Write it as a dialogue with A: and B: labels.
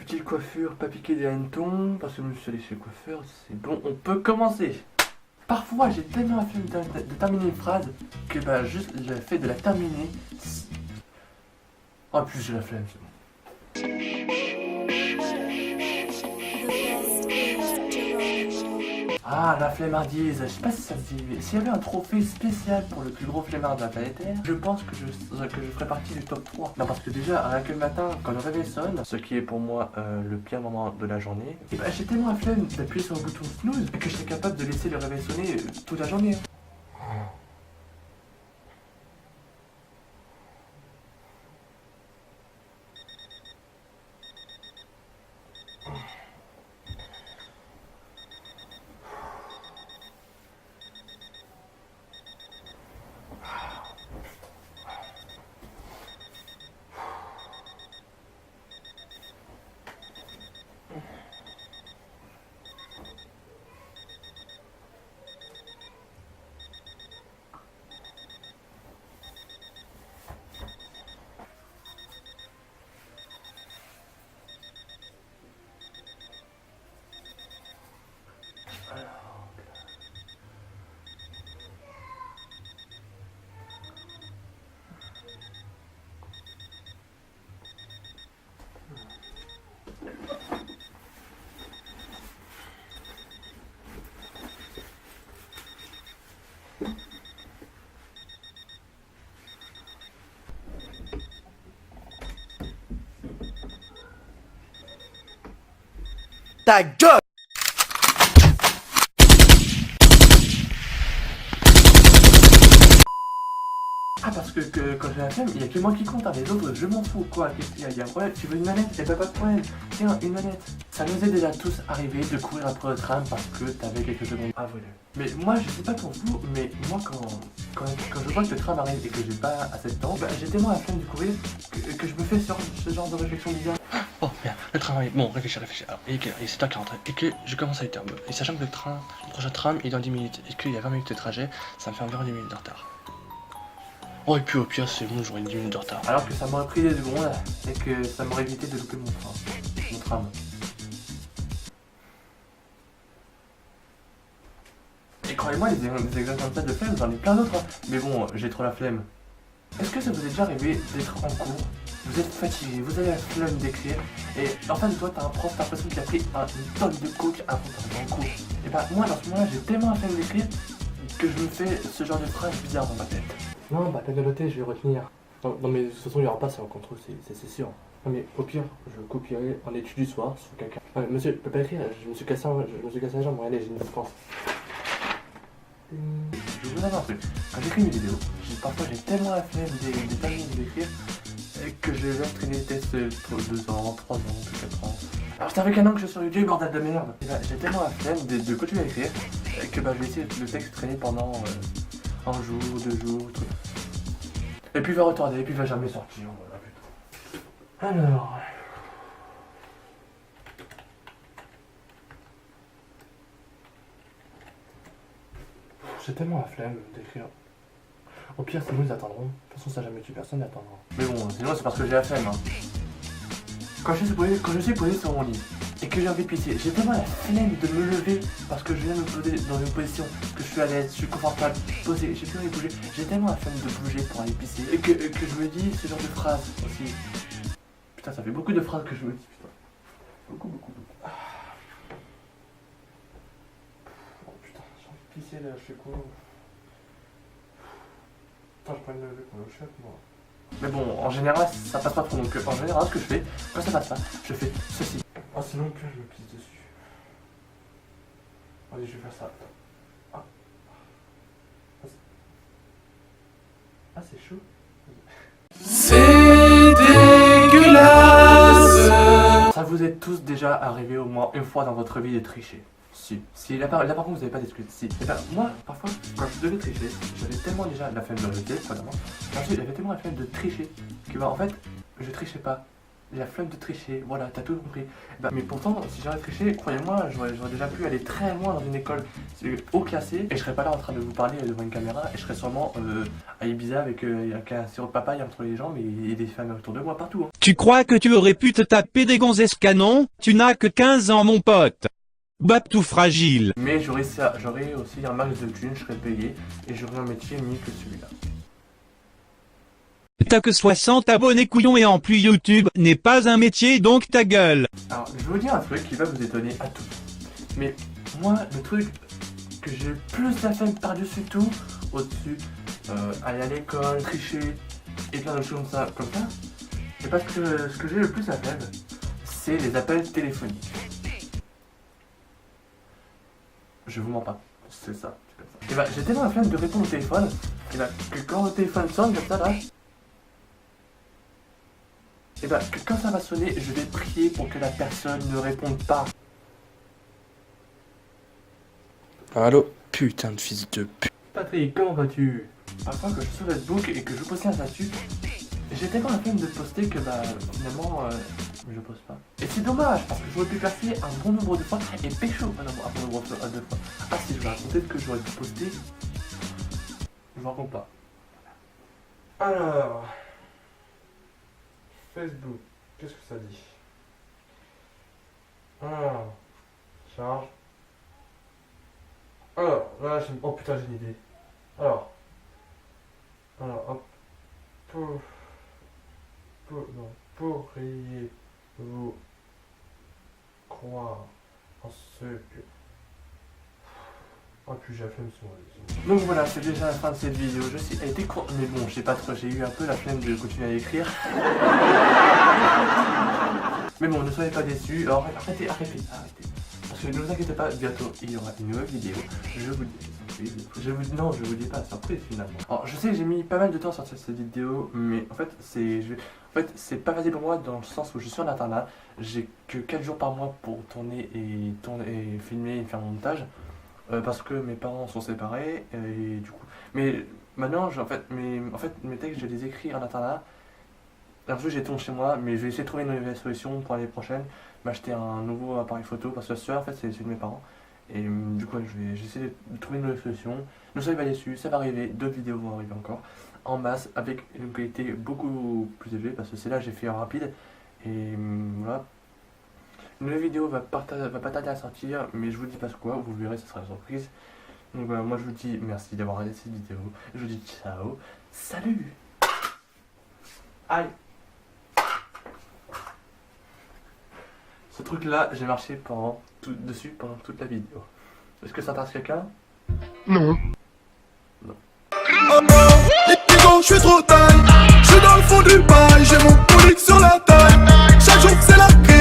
A: petite coiffure, pas piquer des hannetons, parce que je me suis allé chez le coiffeur, c'est bon, on peut commencer. Parfois, j'ai tellement la flemme de terminer une phrase que bah juste le fait de la terminer. En plus, j'ai la flemme, c'est bon. Ah, la flemmardise, je sais pas si ça se dit, mais s'il y avait un trophée spécial pour le plus gros flemmard de la planète Terre, je pense que je ferais partie du top 3. Non, parce que déjà, rien que le matin, quand le réveil sonne, ce qui est pour moi le pire moment de la journée, et bah j'ai tellement la flemme d'appuyer sur le bouton snooze que je serais capable de laisser le réveil sonner toute la journée.
B: Ta gueule!
A: Ah, parce que quand j'ai la flemme, il y a que moi qui compte, hein. Les autres, je m'en fous, quoi. Qu'est-ce qu'il y a un problème? Tu veux une manette? Eh ben pas de problème. Tiens, une manette. Ça nous est déjà tous arrivé de courir après le tram parce que t'avais quelques secondes à voler. Mais moi, je sais pas pour vous, mais moi, quand je vois que le tram arrive et que j'ai pas assez de temps, bah, j'ai tellement la flemme de courir que je me fais ce genre de réflexion bizarre.
C: Oh merde, le train arrive. Bon, réfléchis. Alors, il est 7h40 et que je commence à être nerveux. Et sachant que le prochain tram est dans 10 minutes et qu'il y a 20 minutes de trajet, ça me fait environ 10 minutes de retard. Oh, et puis au pire, c'est bon, j'aurai 10 minutes de retard.
A: Alors que ça m'aurait pris des secondes et que ça m'aurait évité de louper mon tram. Et croyez-moi, des exemples comme ça de flemme, j'en ai plein d'autres, hein. Mais bon, j'ai trop la flemme. Est-ce que ça vous est déjà arrivé d'être en cours, vous êtes fatigué, vous avez la flemme d'écrire, et en face de toi, t'as un prof, t'as l'impression qu'il a pris une tonne de coke avant d'arriver en cours. Et bah moi, dans ce moment-là, j'ai tellement la flemme d'écrire que je me fais ce genre de phrase bizarre dans ma tête. Non, bah peine de noter, je vais retenir. Non mais de toute façon, il n'y aura pas ça en contrôle, c'est sûr. Non mais au pire, je copierai en étude du soir sur quelqu'un. Monsieur, je peux pas écrire, je me suis cassé la jambe, allez, j'ai une vacances. Je vous avais un truc. Quand j'écris mes vidéos, parfois j'ai tellement la flemme des terminer d'écrire que je laisse traîner les tests pour 2 ans, 3 ans, plus 4 ans. Alors c'est avec un an que je suis sur YouTube, bordel de merde. Et bah, j'ai tellement la flemme de continuer à écrire que bah, je vais essayer le texte traîner pendant un jour, 2 jours, tout. Et puis il va retarder, et puis il va jamais sortir. Voilà, putain. Alors... J'ai tellement la flemme d'écrire. Au pire, sinon ils attendront. De toute façon, ça n'a jamais tué personne, ils attendront. Mais bon, sinon c'est parce que j'ai la flemme. Hein. Quand je suis posé sur mon lit et que j'ai envie de pisser, j'ai tellement la flemme de me lever parce que je viens de me poser dans une position que je suis à l'aise, je suis confortable, posé, j'ai plus envie de bouger. J'ai tellement la flemme de bouger pour aller pisser et que je me dis ce genre de phrases aussi. Putain, ça fait beaucoup de phrases que je me dis, putain. Beaucoup. Ah. Oh putain, j'ai envie de pisser là, je fais quoi? Putain, je prends une levée pour le chef, moi. Mais bon, en général, ça passe pas trop, donc en général, ce que je fais, quand ça passe pas, je fais ceci. Ah, sinon, plus je me pisse dessus. Allez, je vais faire ça. Ah, c'est chaud.
B: C'est dégueulasse!
A: Ça vous est tous déjà arrivé au moins une fois dans votre vie de tricher. Si là par contre vous n'avez pas d'excuse. Si. Et ben, moi, parfois, quand je devais tricher, j'avais tellement déjà la flemme de réviser, premièrement. Ensuite, j'avais tellement la flemme de tricher que bah en fait, je trichais pas. la flemme de tricher, voilà, t'as tout compris. Bah, mais pourtant, si j'aurais triché, croyez-moi, j'aurais déjà pu aller très loin dans une école haut classée et je serais pas là en train de vous parler devant une caméra et je serais sûrement à Ibiza avec un sirop de papaye entre les jambes et des femmes autour de moi partout. Hein.
B: Tu crois que tu aurais pu te taper des gonzesses canon? Tu n'as que 15 ans, mon pote. Bap tout fragile.
A: Mais j'aurais aussi un max de thunes, je serais payé et j'aurais un métier mieux que celui-là.
B: T'as que 60 abonnés couillons et en plus YouTube n'est pas un métier donc ta gueule.
A: Alors, je vais vous dire un truc qui va vous étonner à tous. Mais moi, le truc que j'ai le plus la flemme par-dessus tout, au-dessus, aller à l'école, tricher et plein d'autres choses comme ça, c'est parce que ce que j'ai le plus la flemme, c'est les appels téléphoniques. Je vous mens pas, c'est ça, c'est comme ça. Et bah, j'ai tellement la flemme de répondre au téléphone, et bah, que quand le téléphone sonne comme ça là, et bah, que quand ça va sonner, je vais prier pour que la personne ne réponde pas.
C: Allô, putain de fils de pute.
A: Patrick, comment vas-tu? Parfois que je suis sur Facebook et que je poste un statut, j'ai tellement la flemme de poster que bah finalement je poste pas. Et c'est dommage parce que j'aurais pu passer un bon nombre de fois et pécho un bon nombre de fois. Ah si je vais raconter que j'aurais pu poster, je vous raconte pas. Alors, Facebook, qu'est-ce que ça dit? Alors, charge. Alors, là j'ai... Oh putain j'ai une idée. Alors hop. Pourriez-vous croire en ce que... Oh puis j'ai la flemme sur moi. Donc voilà, c'est déjà la fin de cette vidéo. Je sais, elle était courte, mais bon, je sais pas trop, j'ai eu un peu la flemme de continuer à écrire. Mais bon, ne soyez pas déçus. Alors arrêtez. Parce que ne vous inquiétez pas, bientôt il y aura une nouvelle vidéo. Je vous dis. Non, je vous dis pas, surprise finalement. Alors je sais que j'ai mis pas mal de temps à sortir cette vidéo, mais en fait c'est pas facile pour moi dans le sens où je suis en internat. J'ai que 4 jours par mois pour tourner et filmer et faire mon montage. Parce que mes parents sont séparés et du coup. Mais maintenant mes textes je les écris en internat. Un jour j'ai tourné chez moi, mais je vais essayer de trouver une nouvelle solution pour l'année prochaine. M'acheter un nouveau appareil photo parce que celui-là en fait c'est celui de mes parents. Et du coup j'essaie de trouver une nouvelle solution. Ne soyez pas déçus, ça va arriver, d'autres vidéos vont arriver encore en masse avec une qualité beaucoup plus élevée parce que c'est là j'ai fait en rapide. Et voilà. Une nouvelle vidéo va pas tarder à sortir, mais je vous dis pas quoi, vous verrez, ce sera une surprise. Donc voilà, moi je vous dis merci d'avoir regardé cette vidéo. Je vous dis ciao, salut. Aïe. Ce truc là, j'ai marché dessus pendant toute la vidéo. Est-ce que ça intéresse quelqu'un?
D: Non.
A: Non.
D: Oh non, Nico, je suis trop taille. Je suis dans le fond du bail, j'ai mon polique sur la taille. Chaque jour c'est la crise.